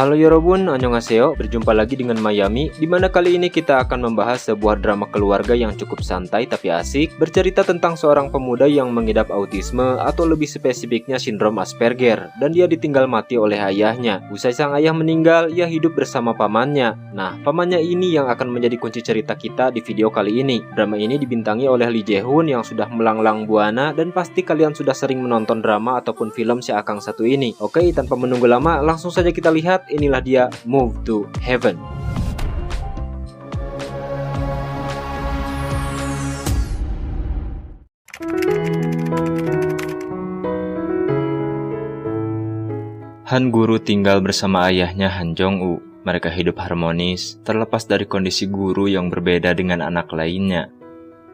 Halo Yorobun, annyeonghaseyo, berjumpa lagi dengan Mayami, di mana kali ini kita akan membahas sebuah drama keluarga yang cukup santai tapi asik, bercerita tentang seorang pemuda yang mengidap autisme atau lebih spesifiknya sindrom Asperger, dan dia ditinggal mati oleh ayahnya. Usai sang ayah meninggal, ia hidup bersama pamannya. Nah, pamannya ini yang akan menjadi kunci cerita kita di video kali ini. Drama ini dibintangi oleh Lee Jae-hoon yang sudah melanglang buana, dan pasti kalian sudah sering menonton drama ataupun film si Akang satu ini. Oke, tanpa menunggu lama, langsung saja kita lihat. Inilah dia Move to Heaven. Han Guru tinggal bersama ayahnya Han Jong-woo. Mereka hidup harmonis, terlepas dari kondisi guru yang berbeda dengan anak lainnya.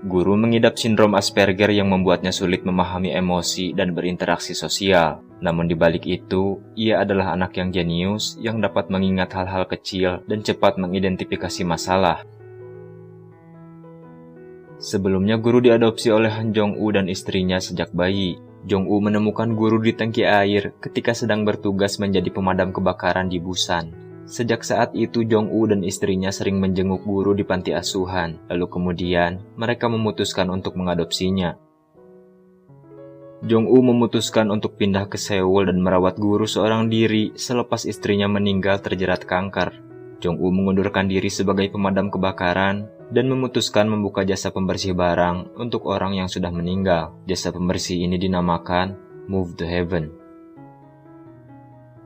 Guru mengidap sindrom Asperger yang membuatnya sulit memahami emosi dan berinteraksi sosial. Namun di balik itu, ia adalah anak yang jenius yang dapat mengingat hal-hal kecil dan cepat mengidentifikasi masalah. Sebelumnya guru diadopsi oleh Han Jong-woo dan istrinya sejak bayi. Jong-woo menemukan guru di tangki air ketika sedang bertugas menjadi pemadam kebakaran di Busan. Sejak saat itu Jong-woo dan istrinya sering menjenguk guru di panti asuhan, lalu kemudian mereka memutuskan untuk mengadopsinya. Jong-woo memutuskan untuk pindah ke Seoul dan merawat guru seorang diri selepas istrinya meninggal terjerat kanker. Jong-woo mengundurkan diri sebagai pemadam kebakaran dan memutuskan membuka jasa pembersih barang untuk orang yang sudah meninggal. Jasa pembersih ini dinamakan Move to Heaven.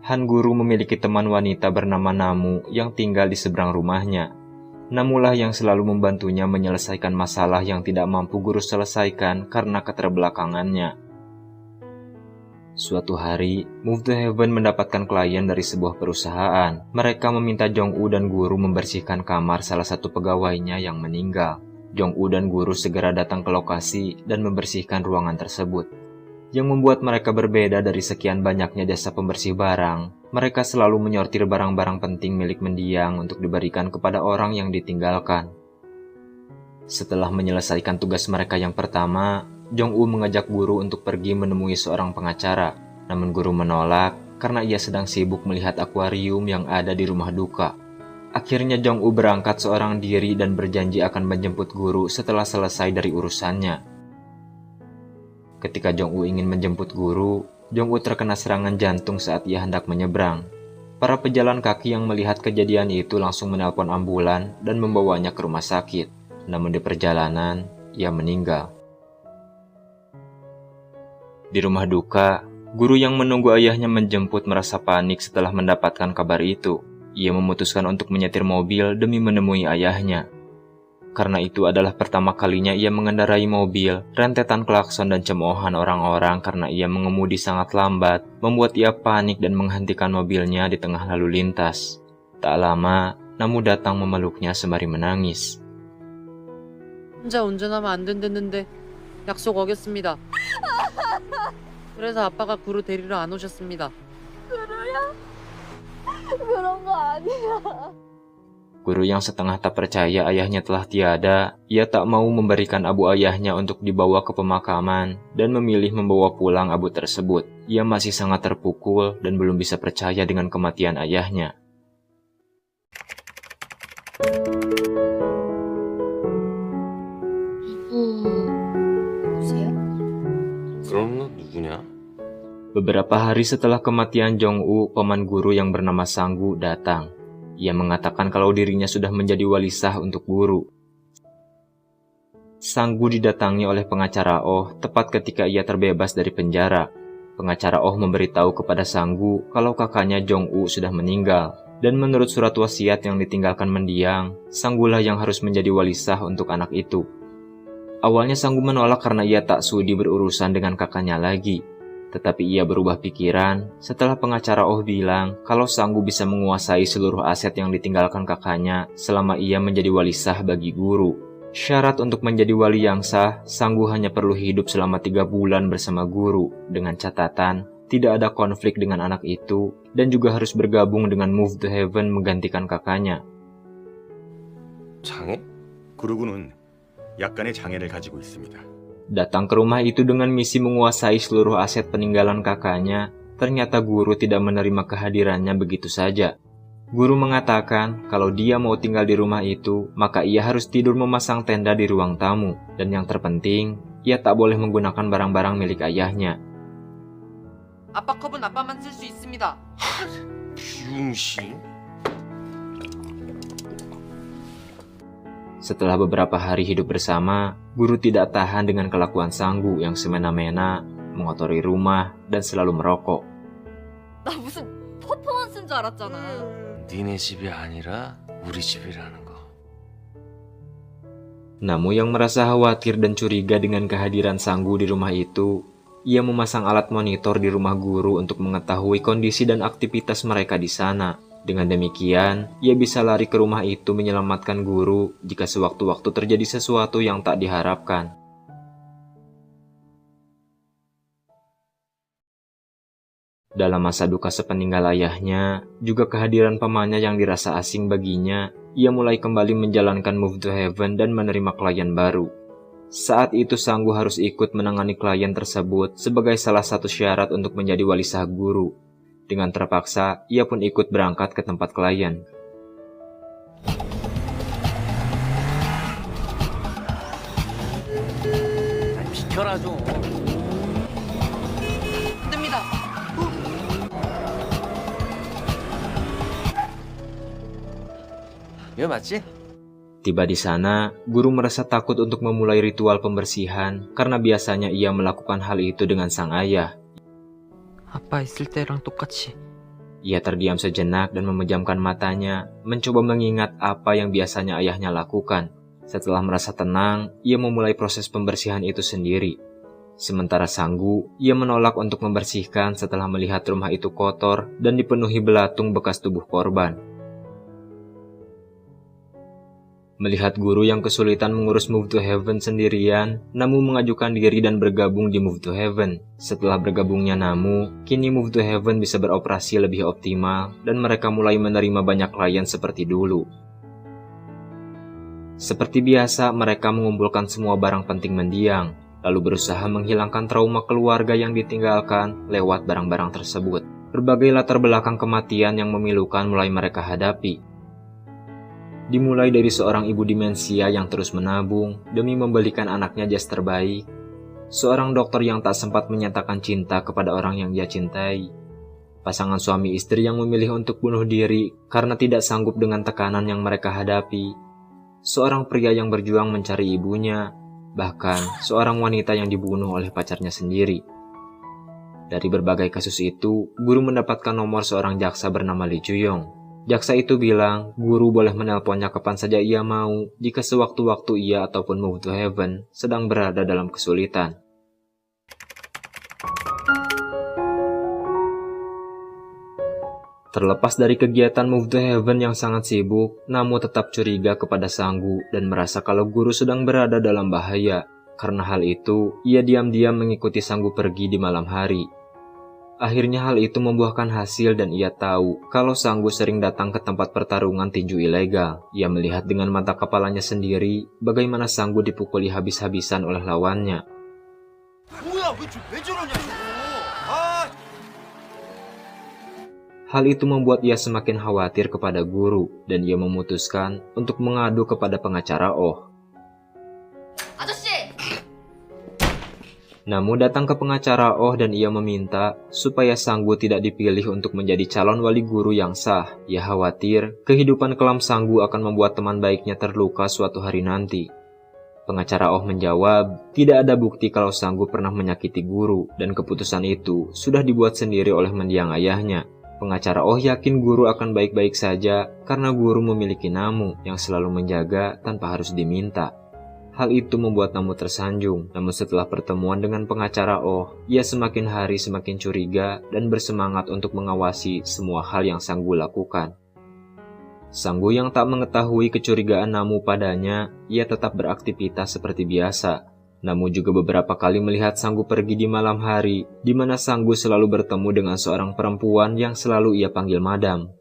Han Guru memiliki teman wanita bernama Namu yang tinggal di seberang rumahnya. Namulah yang selalu membantunya menyelesaikan masalah yang tidak mampu guru selesaikan karena keterbelakangannya. Suatu hari, Move to Heaven mendapatkan klien dari sebuah perusahaan. Mereka meminta Jong-woo dan guru membersihkan kamar salah satu pegawainya yang meninggal. Jong-woo dan guru segera datang ke lokasi dan membersihkan ruangan tersebut. Yang membuat mereka berbeda dari sekian banyaknya jasa pembersih barang, mereka selalu menyortir barang-barang penting milik mendiang untuk diberikan kepada orang yang ditinggalkan. Setelah menyelesaikan tugas mereka yang pertama, Jong-woo mengajak guru untuk pergi menemui seorang pengacara. Namun guru menolak karena ia sedang sibuk melihat akuarium yang ada di rumah duka. Akhirnya Jong-woo berangkat seorang diri dan berjanji akan menjemput guru setelah selesai dari urusannya. Ketika Jong-woo ingin menjemput guru, Jong-woo terkena serangan jantung saat ia hendak menyeberang. Para pejalan kaki yang melihat kejadian itu langsung menelpon ambulan dan membawanya ke rumah sakit. Namun di perjalanan, ia meninggal. Di rumah duka, guru yang menunggu ayahnya menjemput merasa panik setelah mendapatkan kabar itu. Ia memutuskan untuk menyetir mobil demi menemui ayahnya. Karena itu adalah pertama kalinya ia mengendarai mobil, rentetan klakson dan cemoohan orang-orang karena ia mengemudi sangat lambat, membuat ia panik dan menghentikan mobilnya di tengah lalu lintas. Tak lama, Namu datang memeluknya sembari menangis. 혼자 운전하면 안 된댔는데 약속 어겼습니다. 그래서 아빠가 구루 데리러 안 오셨습니다. 구루야? 그런 거 아니야. Guru yang setengah tak percaya ayahnya telah tiada, ia tak mau memberikan abu ayahnya untuk dibawa ke pemakaman dan memilih membawa pulang abu tersebut. Ia masih sangat terpukul dan belum bisa percaya dengan kematian ayahnya. Beberapa hari setelah kematian Jong-woo, paman guru yang bernama Sang-gu datang. Ia mengatakan kalau dirinya sudah menjadi wali sah untuk guru. Sang-gu didatangi oleh pengacara Oh tepat ketika ia terbebas dari penjara. Pengacara Oh memberitahu kepada Sang-gu kalau kakaknya Jong-woo sudah meninggal. Dan menurut surat wasiat yang ditinggalkan mendiang, Sang-gulah yang harus menjadi wali sah untuk anak itu. Awalnya Sang-gu menolak karena ia tak sudi berurusan dengan kakaknya lagi. Tetapi ia berubah pikiran setelah pengacara Oh bilang kalau Sang-gu bisa menguasai seluruh aset yang ditinggalkan kakaknya selama ia menjadi wali sah bagi guru. Syarat untuk menjadi wali yang sah, Sang-gu hanya perlu hidup selama 3 bulan bersama guru, dengan catatan tidak ada konflik dengan anak itu dan juga harus bergabung dengan Move to Heaven menggantikan kakaknya. 장애? 구루군은 약간의 장애를 가지고 있습니다. Datang ke rumah itu dengan misi menguasai seluruh aset peninggalan kakaknya, ternyata guru tidak menerima kehadirannya begitu saja. Guru mengatakan kalau dia mau tinggal di rumah itu, maka ia harus tidur memasang tenda di ruang tamu. Dan yang terpenting, ia tak boleh menggunakan barang-barang milik ayahnya. 아빠 컵은 아빠만 쓸 수 있습니다. 비용신? Setelah beberapa hari hidup bersama, guru tidak tahan dengan kelakuan Sanggu yang semena-mena, mengotori rumah, dan selalu merokok. 나 무슨 퍼포먼스인 줄 알았잖아. 니네 집이 아니라 우리 집이라는 거. Namun yang merasa khawatir dan curiga dengan kehadiran Sanggu di rumah itu, ia memasang alat monitor di rumah guru untuk mengetahui kondisi dan aktivitas mereka di sana. Dengan demikian, ia bisa lari ke rumah itu menyelamatkan guru jika sewaktu-waktu terjadi sesuatu yang tak diharapkan. Dalam masa duka sepeninggal ayahnya, juga kehadiran pamannya yang dirasa asing baginya, ia mulai kembali menjalankan Move to Heaven dan menerima klien baru. Saat itu Sanggu harus ikut menangani klien tersebut sebagai salah satu syarat untuk menjadi wali sah guru. Dengan terpaksa, ia pun ikut berangkat ke tempat klien. 비켜라 좀. 안 됩니다. 이거 맞지? Tiba di sana, guru merasa takut untuk memulai ritual pembersihan karena biasanya ia melakukan hal itu dengan sang ayah. 아빠 있을 때랑 똑같이. Ia terdiam sejenak dan memejamkan matanya, mencoba mengingat apa yang biasanya ayahnya lakukan. Setelah merasa tenang, ia memulai proses pembersihan itu sendiri. Sementara Sanggu, ia menolak untuk membersihkan setelah melihat rumah itu kotor dan dipenuhi belatung bekas tubuh korban. Melihat guru yang kesulitan mengurus Move to Heaven sendirian, Namu mengajukan diri dan bergabung di Move to Heaven. Setelah bergabungnya Namu, kini Move to Heaven bisa beroperasi lebih optimal dan mereka mulai menerima banyak klien seperti dulu. Seperti biasa, mereka mengumpulkan semua barang penting mendiang, lalu berusaha menghilangkan trauma keluarga yang ditinggalkan lewat barang-barang tersebut. Berbagai latar belakang kematian yang memilukan mulai mereka hadapi. Dimulai dari seorang ibu demensia yang terus menabung demi membelikan anaknya jas terbaik, seorang dokter yang tak sempat menyatakan cinta kepada orang yang dia cintai, pasangan suami istri yang memilih untuk bunuh diri karena tidak sanggup dengan tekanan yang mereka hadapi, seorang pria yang berjuang mencari ibunya, bahkan seorang wanita yang dibunuh oleh pacarnya sendiri. Dari berbagai kasus itu, guru mendapatkan nomor seorang jaksa bernama Lee Juyong. Jaksa itu bilang, guru boleh menelponnya kapan saja ia mau jika sewaktu-waktu ia ataupun Move to Heaven sedang berada dalam kesulitan. Terlepas dari kegiatan Move to Heaven yang sangat sibuk, Namu tetap curiga kepada Sanggu dan merasa kalau guru sedang berada dalam bahaya. Karena hal itu, ia diam-diam mengikuti Sanggu pergi di malam hari. Akhirnya hal itu membuahkan hasil dan ia tahu kalau Sanggu sering datang ke tempat pertarungan tinju ilegal. Ia melihat dengan mata kepalanya sendiri bagaimana Sanggu dipukuli habis-habisan oleh lawannya. Hal itu membuat ia semakin khawatir kepada guru dan ia memutuskan untuk mengadu kepada pengacara Oh. Namun datang ke pengacara Oh dan ia meminta supaya Sanggu tidak dipilih untuk menjadi calon wali guru yang sah. Ia khawatir kehidupan kelam Sanggu akan membuat teman baiknya terluka suatu hari nanti. Pengacara Oh menjawab, tidak ada bukti kalau Sanggu pernah menyakiti guru dan keputusan itu sudah dibuat sendiri oleh mendiang ayahnya. Pengacara Oh yakin guru akan baik-baik saja karena guru memiliki Namu yang selalu menjaga tanpa harus diminta. Hal itu membuat Namu tersanjung, namun setelah pertemuan dengan pengacara Oh, ia semakin hari semakin curiga dan bersemangat untuk mengawasi semua hal yang Sanggu lakukan. Sanggu yang tak mengetahui kecurigaan Namu padanya, ia tetap beraktivitas seperti biasa. Namu juga beberapa kali melihat Sanggu pergi di malam hari, di mana Sanggu selalu bertemu dengan seorang perempuan yang selalu ia panggil Madam.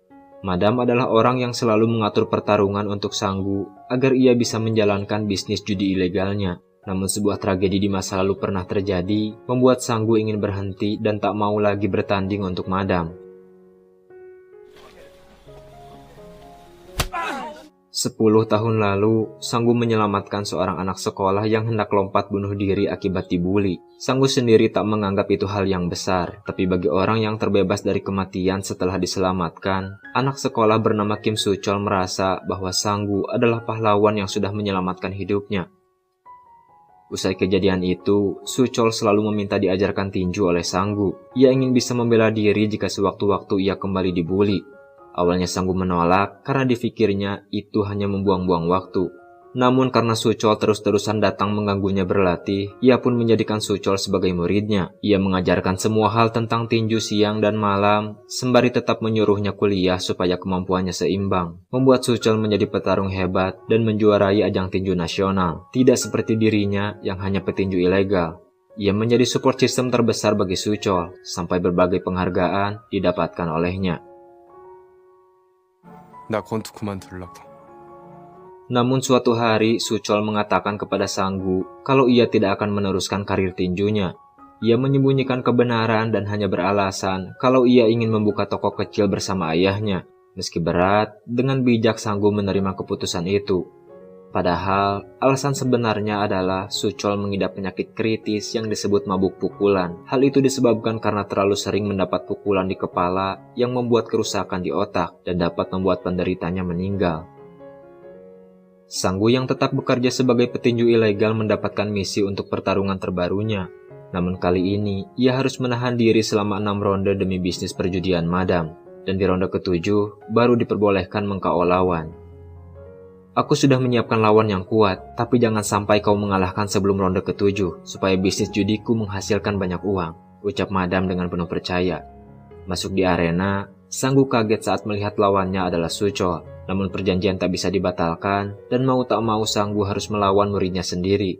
Madam adalah orang yang selalu mengatur pertarungan untuk Sanggu agar ia bisa menjalankan bisnis judi ilegalnya. Namun sebuah tragedi di masa lalu pernah terjadi, membuat Sanggu ingin berhenti dan tak mau lagi bertanding untuk Madam. 10 tahun lalu, Sanggu menyelamatkan seorang anak sekolah yang hendak lompat bunuh diri akibat dibully. Sanggu sendiri tak menganggap itu hal yang besar, tapi bagi orang yang terbebas dari kematian setelah diselamatkan, anak sekolah bernama Kim Suchol merasa bahwa Sanggu adalah pahlawan yang sudah menyelamatkan hidupnya. Usai kejadian itu, Suchol selalu meminta diajarkan tinju oleh Sanggu. Ia ingin bisa membela diri jika sewaktu-waktu ia kembali dibully. Awalnya Sanggu menolak karena dipikirnya itu hanya membuang-buang waktu. Namun karena Suchol terus-terusan datang mengganggunya berlatih, ia pun menjadikan Suchol sebagai muridnya. Ia mengajarkan semua hal tentang tinju siang dan malam, sembari tetap menyuruhnya kuliah supaya kemampuannya seimbang. Membuat Suchol menjadi petarung hebat dan menjuarai ajang tinju nasional. Tidak seperti dirinya yang hanya petinju ilegal. Ia menjadi support system terbesar bagi Suchol, sampai berbagai penghargaan didapatkan olehnya. 나 권투 그만두려고. Namun suatu hari, Suchol mengatakan kepada Sanggu kalau ia tidak akan meneruskan karir tinjunya. Ia menyembunyikan kebenaran dan hanya beralasan kalau ia ingin membuka toko kecil bersama ayahnya. Meski berat, dengan bijak Sanggu menerima keputusan itu. Padahal, alasan sebenarnya adalah Suchol mengidap penyakit kritis yang disebut mabuk pukulan. Hal itu disebabkan karena terlalu sering mendapat pukulan di kepala yang membuat kerusakan di otak dan dapat membuat penderitanya meninggal. Sanggu yang tetap bekerja sebagai petinju ilegal mendapatkan misi untuk pertarungan terbarunya. Namun kali ini, ia harus menahan diri selama 6 ronde demi bisnis perjudian madam. Dan di ronde ke-7, baru diperbolehkan meng-KO lawan. Aku sudah menyiapkan lawan yang kuat, tapi jangan sampai kau mengalahkan sebelum ronde ke-7, supaya bisnis judiku menghasilkan banyak uang, ucap madam dengan penuh percaya. Masuk di arena, Sanggu kaget saat melihat lawannya adalah Suchol. Namun perjanjian tak bisa dibatalkan, dan mau tak mau Sanggu harus melawan muridnya sendiri.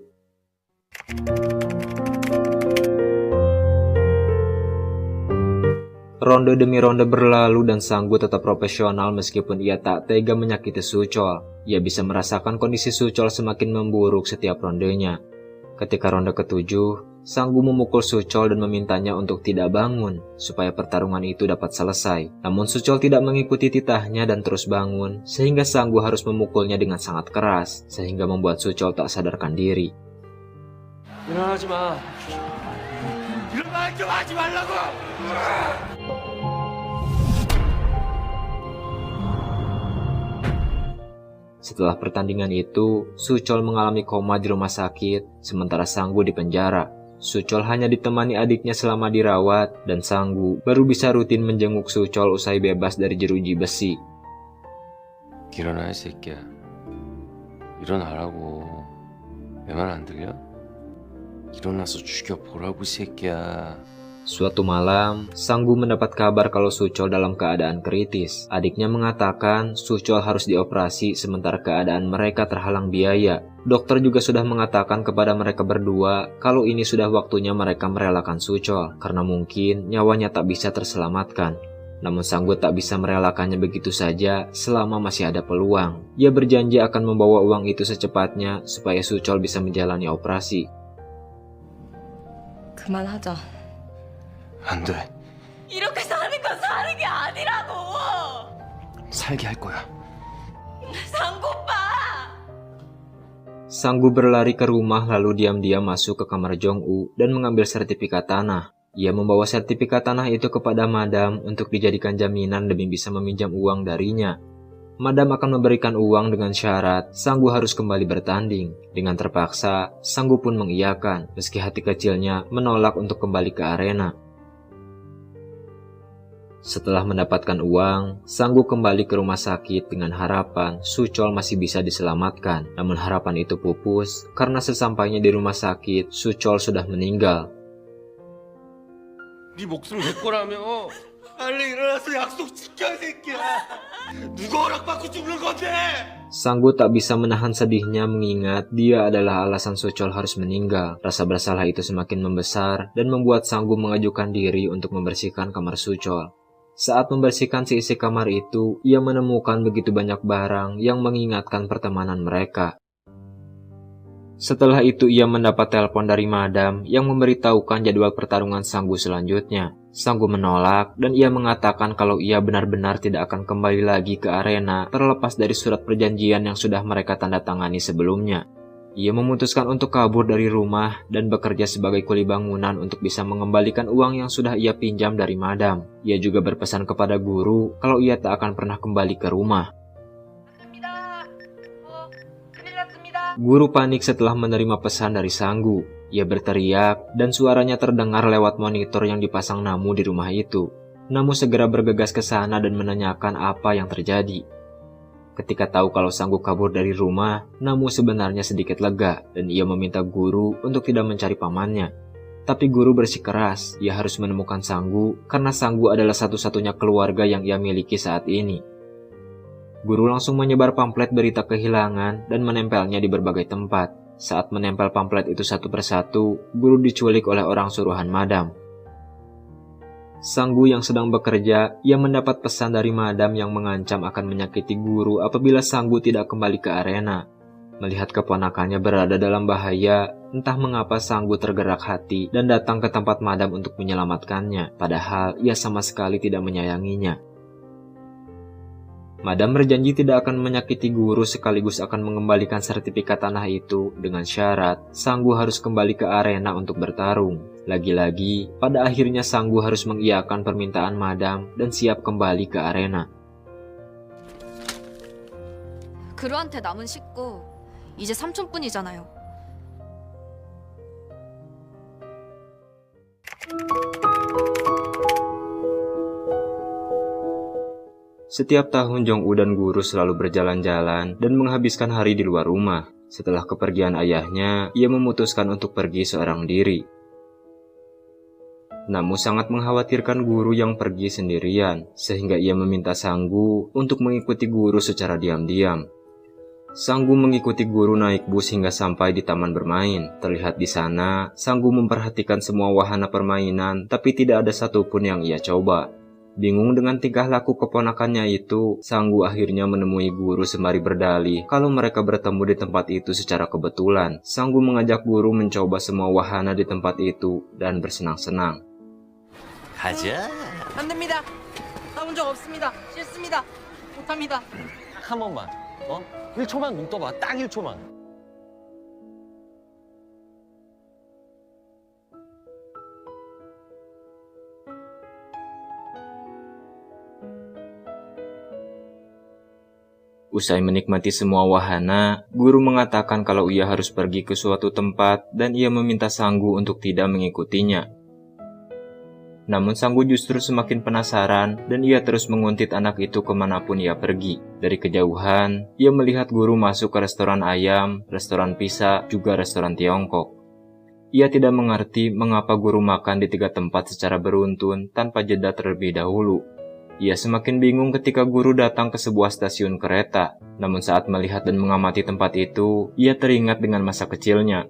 Ronde demi ronde berlalu dan Sanggu tetap profesional meskipun ia tak tega menyakiti Suchol. Ia bisa merasakan kondisi Suchol semakin memburuk setiap rondenya. Ketika ronde ke-7, Sanggu memukul Suchol dan memintanya untuk tidak bangun supaya pertarungan itu dapat selesai. Namun Suchol tidak mengikuti titahnya dan terus bangun, sehingga Sanggu harus memukulnya dengan sangat keras, sehingga membuat Suchol tak sadarkan diri. 일어나지 마. 일어나지 좀 하지 말라고. Setelah pertandingan itu, Suchol mengalami koma di rumah sakit, sementara Sanggu di penjara. Suchol hanya ditemani adiknya selama dirawat, dan Sanggu baru bisa rutin menjenguk Suchol usai bebas dari jeruji besi. 일어나 이 새끼야. 일어나라고. 내 말 안 들려? 일어나서 죽여보라고 이 새끼야. Suatu malam, Sanggu mendapat kabar kalau Suchol dalam keadaan kritis. Adiknya mengatakan Suchol harus dioperasi sementara keadaan mereka terhalang biaya. Dokter juga sudah mengatakan kepada mereka berdua kalau ini sudah waktunya mereka merelakan Suchol karena mungkin nyawanya tak bisa terselamatkan. Namun Sanggu tak bisa merelakannya begitu saja selama masih ada peluang. Ia berjanji akan membawa uang itu secepatnya supaya Suchol bisa menjalani operasi. 그만하자. 안 돼. 이렇게 사는 건 사는 게 아니라고. 살게 할 거야. 상고 오빠. Sanggu berlari ke rumah lalu diam-diam masuk ke kamar Jong-u dan mengambil sertifikat tanah. Ia membawa sertifikat tanah itu kepada madam untuk dijadikan jaminan demi bisa meminjam uang darinya. Madam akan memberikan uang dengan syarat Sanggu harus kembali bertanding. Dengan terpaksa, Sanggu pun mengiyakan meski hati kecilnya menolak untuk kembali ke arena. Setelah mendapatkan uang, Sanggu kembali ke rumah sakit dengan harapan Suchol masih bisa diselamatkan. Namun harapan itu pupus karena sesampainya di rumah sakit, Suchol sudah meninggal. 네 목숨 내 거라며. 빨리 일어나서 약속 지켜 이 새끼야. 누가 허락받고 죽는 건데? Sanggu tak bisa menahan sedihnya mengingat dia adalah alasan Suchol harus meninggal. Rasa bersalah itu semakin membesar dan membuat Sanggu mengajukan diri untuk membersihkan kamar Suchol. Saat membersihkan seisi kamar itu, ia menemukan begitu banyak barang yang mengingatkan pertemanan mereka. Setelah itu ia mendapat telepon dari madam yang memberitahukan jadwal pertarungan Sanggu selanjutnya. Sanggu menolak dan ia mengatakan kalau ia benar-benar tidak akan kembali lagi ke arena terlepas dari surat perjanjian yang sudah mereka tanda tangani sebelumnya. Ia memutuskan untuk kabur dari rumah dan bekerja sebagai kuli bangunan untuk bisa mengembalikan uang yang sudah ia pinjam dari madam. Ia juga berpesan kepada guru kalau ia tak akan pernah kembali ke rumah. Guru panik setelah menerima pesan dari Sanggu. Ia berteriak dan suaranya terdengar lewat monitor yang dipasang Namu di rumah itu. Namu segera bergegas ke sana dan menanyakan apa yang terjadi. Ketika tahu kalau Sanggu kabur dari rumah, Namu sebenarnya sedikit lega dan ia meminta guru untuk tidak mencari pamannya. Tapi guru bersikeras, ia harus menemukan Sanggu karena Sanggu adalah satu-satunya keluarga yang ia miliki saat ini. Guru langsung menyebar pamflet berita kehilangan dan menempelnya di berbagai tempat. Saat menempel pamflet itu satu persatu, guru diculik oleh orang suruhan madam. Sanggu yang sedang bekerja, ia mendapat pesan dari madam yang mengancam akan menyakiti guru apabila Sanggu tidak kembali ke arena. Melihat keponakannya berada dalam bahaya, entah mengapa Sanggu tergerak hati dan datang ke tempat madam untuk menyelamatkannya, padahal ia sama sekali tidak menyayanginya. Madam berjanji tidak akan menyakiti guru sekaligus akan mengembalikan sertifikat tanah itu dengan syarat Sanggu harus kembali ke arena untuk bertarung. Lagi-lagi, pada akhirnya Sanggu harus mengiyakan permintaan madam dan siap kembali ke arena. 그루한테 남은 식구 이제 삼촌뿐이잖아요. Setiap tahun Jong-u dan guru selalu berjalan-jalan dan menghabiskan hari di luar rumah. Setelah kepergian ayahnya, ia memutuskan untuk pergi seorang diri. Namun sangat mengkhawatirkan guru yang pergi sendirian, sehingga ia meminta Sanggu untuk mengikuti guru secara diam-diam. Sanggu mengikuti guru naik bus hingga sampai di taman bermain. Terlihat di sana, Sanggu memperhatikan semua wahana permainan, tapi tidak ada satupun yang ia coba. Bingung dengan tingkah laku keponakannya itu, Sanggu akhirnya menemui guru sembari berdalih kalau mereka bertemu di tempat itu secara kebetulan. Sanggu mengajak guru mencoba semua wahana di tempat itu dan bersenang-senang. 가자. 안 됩니다. 나온 적 없습니다. 싫습니다. 못합니다. 한 번만. 1초만 눈 떠봐. 딱 1초만. Usai menikmati semua wahana, guru mengatakan kalau ia harus pergi ke suatu tempat dan ia meminta Sanggu untuk tidak mengikutinya. Namun Sanggu justru semakin penasaran dan ia terus menguntit anak itu kemanapun ia pergi. Dari kejauhan, ia melihat guru masuk ke restoran ayam, restoran pizza, juga restoran Tiongkok. Ia tidak mengerti mengapa guru makan di 3 tempat secara beruntun tanpa jeda terlebih dahulu. Ia semakin bingung ketika guru datang ke sebuah stasiun kereta. Namun saat melihat dan mengamati tempat itu, ia teringat dengan masa kecilnya.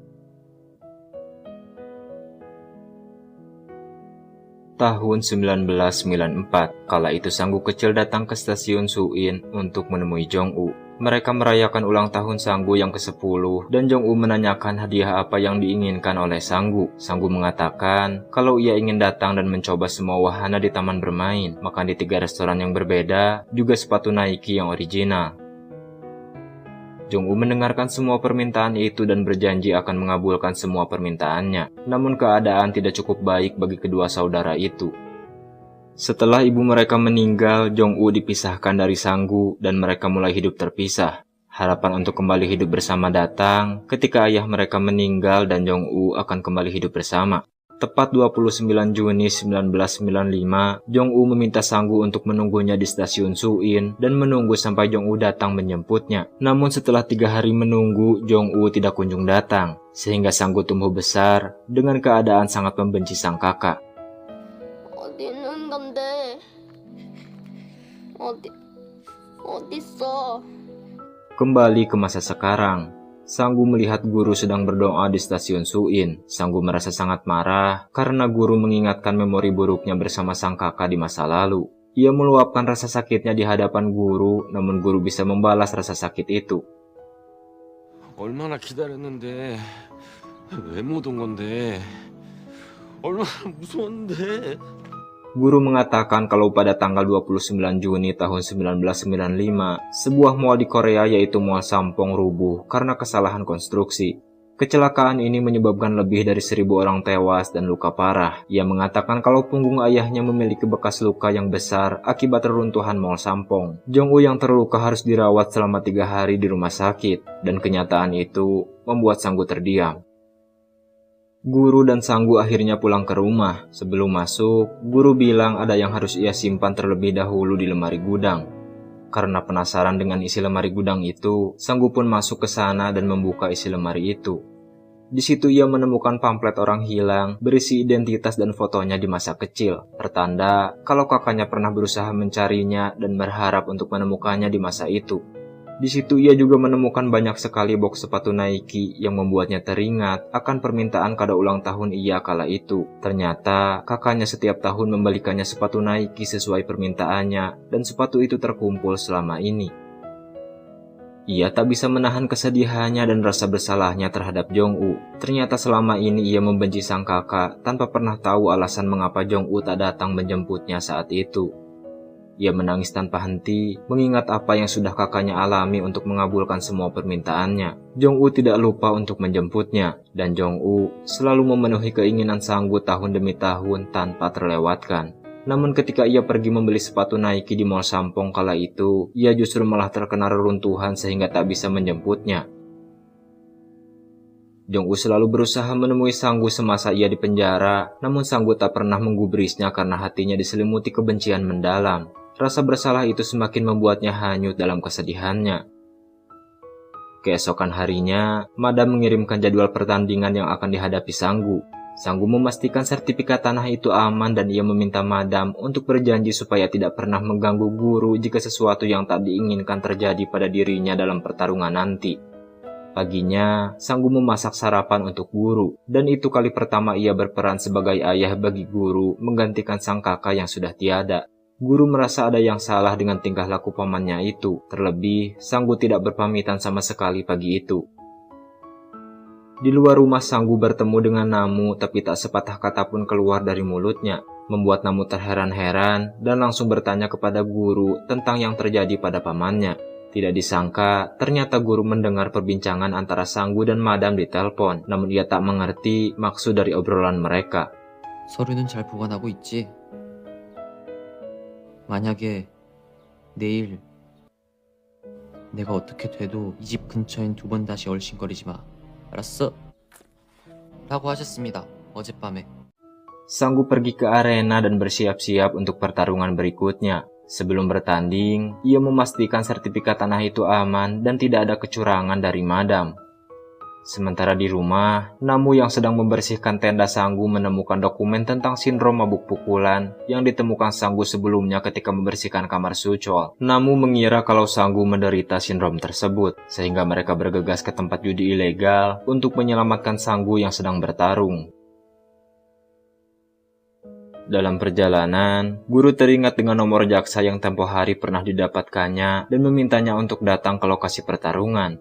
Tahun 1994, kala itu Sanggu kecil datang ke stasiun Suin untuk menemui Jong-u. Mereka merayakan ulang tahun Sanggu yang ke-10 dan Jong-u menanyakan hadiah apa yang diinginkan oleh Sanggu. Sanggu mengatakan kalau ia ingin datang dan mencoba semua wahana di taman bermain, makan di 3 restoran yang berbeda, juga sepatu Nike yang original. Jong-u mendengarkan semua permintaan itu dan berjanji akan mengabulkan semua permintaannya. Namun keadaan tidak cukup baik bagi kedua saudara itu. Setelah ibu mereka meninggal, Jong-u dipisahkan dari Sanggu dan mereka mulai hidup terpisah. Harapan untuk kembali hidup bersama datang ketika ayah mereka meninggal dan Jong-u akan kembali hidup bersama. Tepat 29 Juni 1995, Jong-u meminta Sanggu untuk menunggunya di stasiun Suin dan menunggu sampai Jong-u datang menjemputnya. Namun setelah 3 hari menunggu, Jong-u tidak kunjung datang, sehingga Sanggu tumbuh besar dengan keadaan sangat membenci sang kakak. 어디 있는 건데? 어딨어? Kembali ke masa sekarang, Sanggu melihat guru sedang berdoa di stasiun Suin. Sanggu merasa sangat marah karena guru mengingatkan memori buruknya bersama sang kakak di masa lalu. Ia meluapkan rasa sakitnya di hadapan guru, namun guru bisa membalas rasa sakit itu. 얼마나 기다렸는데 왜 못 온 건데? 얼마나 무서웠는데? Guru mengatakan kalau pada tanggal 29 Juni tahun 1995, sebuah mal di Korea yaitu Mall Sampong rubuh karena kesalahan konstruksi. Kecelakaan ini menyebabkan lebih dari 1.000 orang tewas dan luka parah. Ia mengatakan kalau punggung ayahnya memiliki bekas luka yang besar akibat reruntuhan Mall Sampong. Jong-u yang terluka harus dirawat selama 3 hari di rumah sakit, dan kenyataan itu membuat Sang-gu terdiam. Guru dan Sang-gu akhirnya pulang ke rumah. Sebelum masuk, guru bilang ada yang harus ia simpan terlebih dahulu di lemari gudang. Karena penasaran dengan isi lemari gudang itu, Sang-gu pun masuk ke sana dan membuka isi lemari itu. Di situ ia menemukan pamflet orang hilang berisi identitas dan fotonya di masa kecil, pertanda kalau kakaknya pernah berusaha mencarinya dan berharap untuk menemukannya di masa itu. Di situ ia juga menemukan banyak sekali box sepatu Nike yang membuatnya teringat akan permintaan kado ulang tahun ia kala itu. Ternyata kakaknya setiap tahun membelikannya sepatu Nike sesuai permintaannya dan sepatu itu terkumpul selama ini. Ia tak bisa menahan kesedihannya dan rasa bersalahnya terhadap Jong-u. Ternyata selama ini ia membenci sang kakak tanpa pernah tahu alasan mengapa Jong-u tak datang menjemputnya saat itu. Ia menangis tanpa henti, mengingat apa yang sudah kakaknya alami untuk mengabulkan semua permintaannya. Jong-u tidak lupa untuk menjemputnya, dan Jong-u selalu memenuhi keinginan Sang-gu tahun demi tahun tanpa terlewatkan. Namun ketika ia pergi membeli sepatu Nike di Mall Sampong kala itu, ia justru malah terkena reruntuhan sehingga tak bisa menjemputnya. Jong-u selalu berusaha menemui Sang-gu semasa ia di penjara, namun Sang-gu tak pernah menggubrisnya karena hatinya diselimuti kebencian mendalam. Rasa bersalah itu semakin membuatnya hanyut dalam kesedihannya. Keesokan harinya, Madam mengirimkan jadwal pertandingan yang akan dihadapi Sang-gu. Sang-gu memastikan sertifikat tanah itu aman dan ia meminta Madam untuk berjanji supaya tidak pernah mengganggu guru jika sesuatu yang tak diinginkan terjadi pada dirinya dalam pertarungan nanti. Paginya, Sang-gu memasak sarapan untuk guru, dan itu kali pertama ia berperan sebagai ayah bagi guru menggantikan sang kakak yang sudah tiada. Guru merasa ada yang salah dengan tingkah laku pamannya itu, terlebih Sang-gu tidak berpamitan sama sekali pagi itu. Di luar rumah Sang-gu bertemu dengan Namu tapi tak sepatah kata pun keluar dari mulutnya, membuat Namu terheran-heran dan langsung bertanya kepada guru tentang yang terjadi pada pamannya. Tidak disangka, ternyata guru mendengar perbincangan antara Sang-gu dan Madam di telepon, namun ia tak mengerti maksud dari obrolan mereka. 서류는 잘 보관하고 있지? 만약에 내일 내가 어떻게 돼도 이 집 근처엔 2번 다시 얼씬거리지 마. 알았어? 라고 하셨습니다. 어젯밤에. Sang-gu pergi ke arena dan bersiap-siap untuk pertarungan berikutnya. Sebelum bertanding, ia memastikan sertifikat tanah itu aman dan tidak ada kecurangan dari Madam. Sementara di rumah, Namu yang sedang membersihkan tenda Sang-gu menemukan dokumen tentang sindrom mabuk pukulan yang ditemukan Sang-gu sebelumnya ketika membersihkan kamar Suchol. Namu mengira kalau Sang-gu menderita sindrom tersebut, sehingga mereka bergegas ke tempat judi ilegal untuk menyelamatkan Sang-gu yang sedang bertarung. Dalam perjalanan, guru teringat dengan nomor jaksa yang tempo hari pernah didapatkannya dan memintanya untuk datang ke lokasi pertarungan.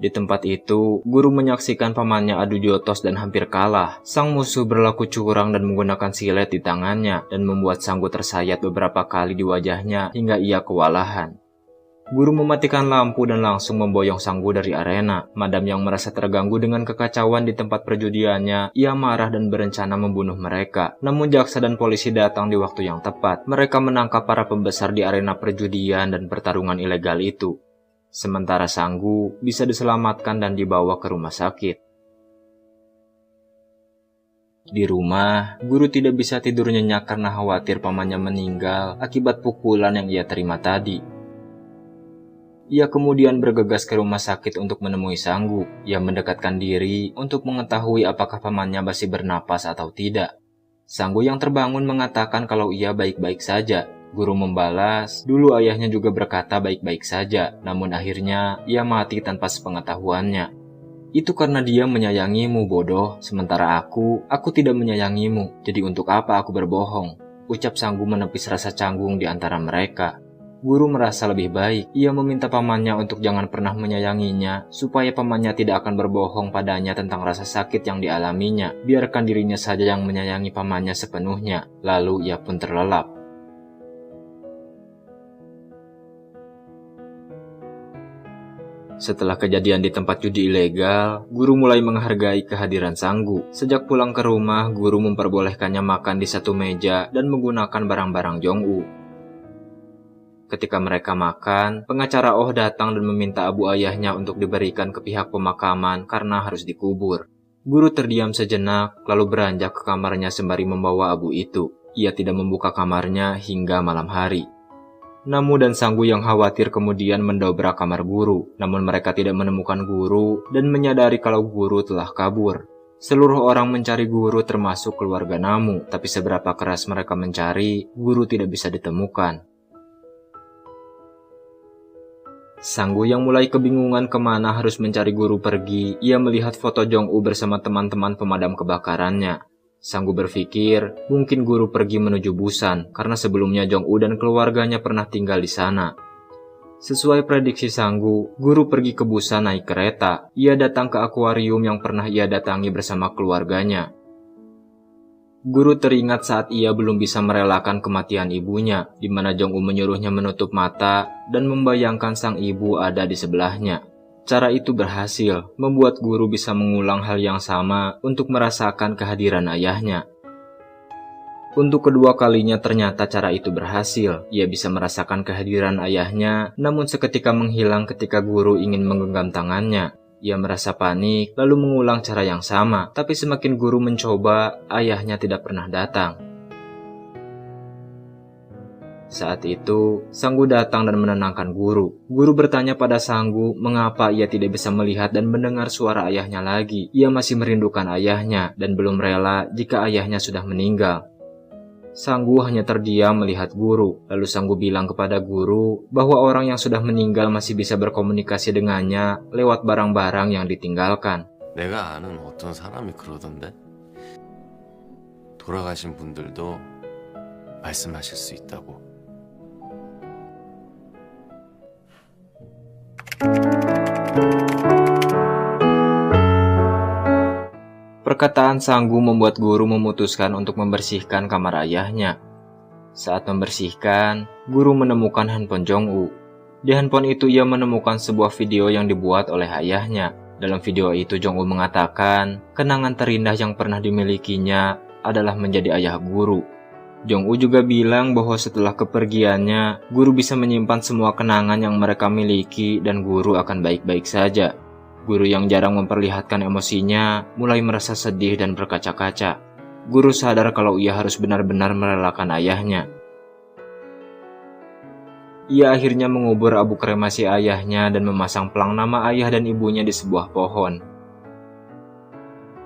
Di tempat itu, guru menyaksikan pamannya adu jotos dan hampir kalah. Sang musuh berlaku curang dan menggunakan silet di tangannya dan membuat Sang-gu tersayat beberapa kali di wajahnya hingga ia kewalahan. Guru mematikan lampu dan langsung memboyong Sang-gu dari arena. Madam yang merasa terganggu dengan kekacauan di tempat perjudiannya, ia marah dan berencana membunuh mereka. Namun jaksa dan polisi datang di waktu yang tepat. Mereka menangkap para pembesar di arena perjudian dan pertarungan ilegal itu. Sementara Sang-gu bisa diselamatkan dan dibawa ke rumah sakit. Di rumah, guru tidak bisa tidur nyenyak karena khawatir pamannya meninggal akibat pukulan yang ia terima tadi. Ia kemudian bergegas ke rumah sakit untuk menemui Sang-gu. Ia mendekatkan diri untuk mengetahui apakah pamannya masih bernapas atau tidak. Sang-gu yang terbangun mengatakan kalau ia baik-baik saja. Guru membalas, dulu ayahnya juga berkata baik-baik saja, namun akhirnya ia mati tanpa sepengetahuannya. Itu karena dia menyayangimu, bodoh, sementara aku tidak menyayangimu, jadi untuk apa aku berbohong? Ucap Sang-gu menepis rasa canggung di antara mereka. Guru merasa lebih baik. Ia meminta pamannya untuk jangan pernah menyayanginya, supaya pamannya tidak akan berbohong padanya tentang rasa sakit yang dialaminya. Biarkan dirinya saja yang menyayangi pamannya sepenuhnya. Lalu ia pun terlelap. Setelah kejadian di tempat judi ilegal, guru mulai menghargai kehadiran Sanggu. Sejak pulang ke rumah, guru memperbolehkannya makan di satu meja dan menggunakan barang-barang Jong-u. Ketika mereka makan, pengacara Oh datang dan meminta abu ayahnya untuk diberikan ke pihak pemakaman karena harus dikubur. Guru terdiam sejenak, lalu beranjak ke kamarnya sembari membawa abu itu. Ia tidak membuka kamarnya hingga malam hari. Namu dan Sanggu yang khawatir kemudian mendobrak kamar guru, namun mereka tidak menemukan guru dan menyadari kalau guru telah kabur. Seluruh orang mencari guru termasuk keluarga Namu, tapi seberapa keras mereka mencari, guru tidak bisa ditemukan. Sanggu yang mulai kebingungan kemana harus mencari guru pergi, ia melihat foto Jong-u bersama teman-teman pemadam kebakarannya. Sanggu berpikir, mungkin guru pergi menuju Busan, karena sebelumnya Jong-u dan keluarganya pernah tinggal di sana. Sesuai prediksi Sanggu, guru pergi ke Busan naik kereta. Ia datang ke akuarium yang pernah ia datangi bersama keluarganya. Guru teringat saat ia belum bisa merelakan kematian ibunya, di mana Jong-u menyuruhnya menutup mata dan membayangkan sang ibu ada di sebelahnya. Cara itu berhasil, membuat guru bisa mengulang hal yang sama untuk merasakan kehadiran ayahnya. Untuk kedua kalinya ternyata cara itu berhasil. Ia bisa merasakan kehadiran ayahnya, namun seketika menghilang ketika guru ingin menggenggam tangannya. Ia merasa panik, lalu mengulang cara yang sama. Tapi semakin guru mencoba, ayahnya tidak pernah datang. Saat itu, Sanggu datang dan menenangkan guru. Guru bertanya pada Sanggu mengapa ia tidak bisa melihat dan mendengar suara ayahnya lagi. Ia masih merindukan ayahnya dan belum rela jika ayahnya sudah meninggal. Sanggu hanya terdiam melihat guru. Lalu Sanggu bilang kepada guru bahwa orang yang sudah meninggal masih bisa berkomunikasi dengannya lewat barang-barang yang ditinggalkan. 내가 아는 어떤 사람이 그러던데 돌아가신 분들도 말씀하실 수 있다고. Perkataan Sanggu membuat guru memutuskan untuk membersihkan kamar ayahnya. Saat membersihkan, guru menemukan handphone Jong-u. Di handphone itu ia menemukan sebuah video yang dibuat oleh ayahnya. Dalam video itu Jong-u mengatakan, kenangan terindah yang pernah dimilikinya adalah menjadi ayah guru. Jong-u juga bilang bahwa setelah kepergiannya, guru bisa menyimpan semua kenangan yang mereka miliki dan guru akan baik-baik saja. Guru yang jarang memperlihatkan emosinya mulai merasa sedih dan berkaca-kaca. Guru sadar kalau ia harus benar-benar merelakan ayahnya. Ia akhirnya mengubur abu kremasi ayahnya dan memasang pelang nama ayah dan ibunya di sebuah pohon.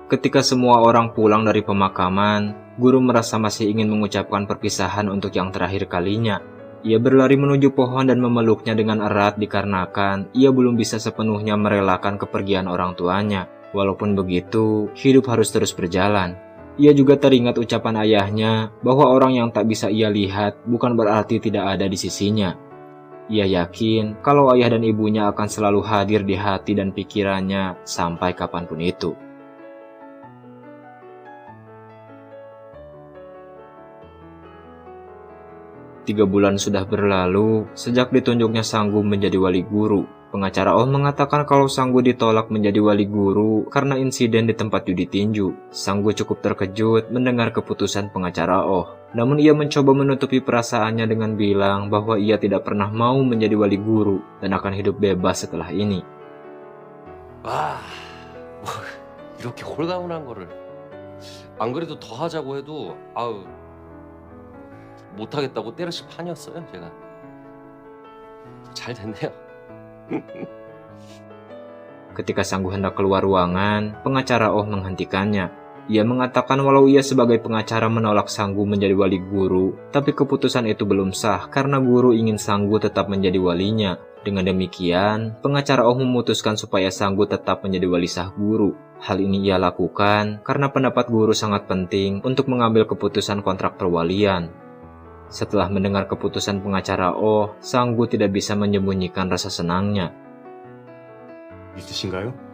Ketika semua orang pulang dari pemakaman, guru merasa masih ingin mengucapkan perpisahan untuk yang terakhir kalinya. Ia berlari menuju pohon dan memeluknya dengan erat dikarenakan ia belum bisa sepenuhnya merelakan kepergian orang tuanya. Walaupun begitu, hidup harus terus berjalan. Ia juga teringat ucapan ayahnya bahwa orang yang tak bisa ia lihat bukan berarti tidak ada di sisinya. Ia yakin kalau ayah dan ibunya akan selalu hadir di hati dan pikirannya sampai kapanpun itu. Tiga bulan sudah berlalu sejak ditunjuknya Sanggu menjadi wali guru. Pengacara Oh mengatakan kalau Sanggu ditolak menjadi wali guru karena insiden di tempat judi tinju. Sanggu cukup terkejut mendengar keputusan pengacara Oh. Namun ia mencoba menutupi perasaannya dengan bilang bahwa ia tidak pernah mau menjadi wali guru dan akan hidup bebas setelah ini. 와, 뭐 이렇게 홀가분한 거를 안 그래도 더 하자고 해도 못하겠다고 때려칠 판이었어요. 제가 잘 됐네요. Ketika Sanggu hendak keluar ruangan, pengacara Oh menghentikannya. Ia mengatakan walau ia sebagai pengacara menolak Sanggu menjadi wali guru, tapi keputusan itu belum sah karena guru ingin Sanggu tetap menjadi walinya. Dengan demikian, pengacara Oh memutuskan supaya Sanggu tetap menjadi wali sah guru. Hal ini ia lakukan karena pendapat guru sangat penting untuk mengambil keputusan kontrak perwalian. Setelah mendengar keputusan pengacara Oh, Sang Gu tidak bisa menyembunyikan rasa senangnya. 있으신가요?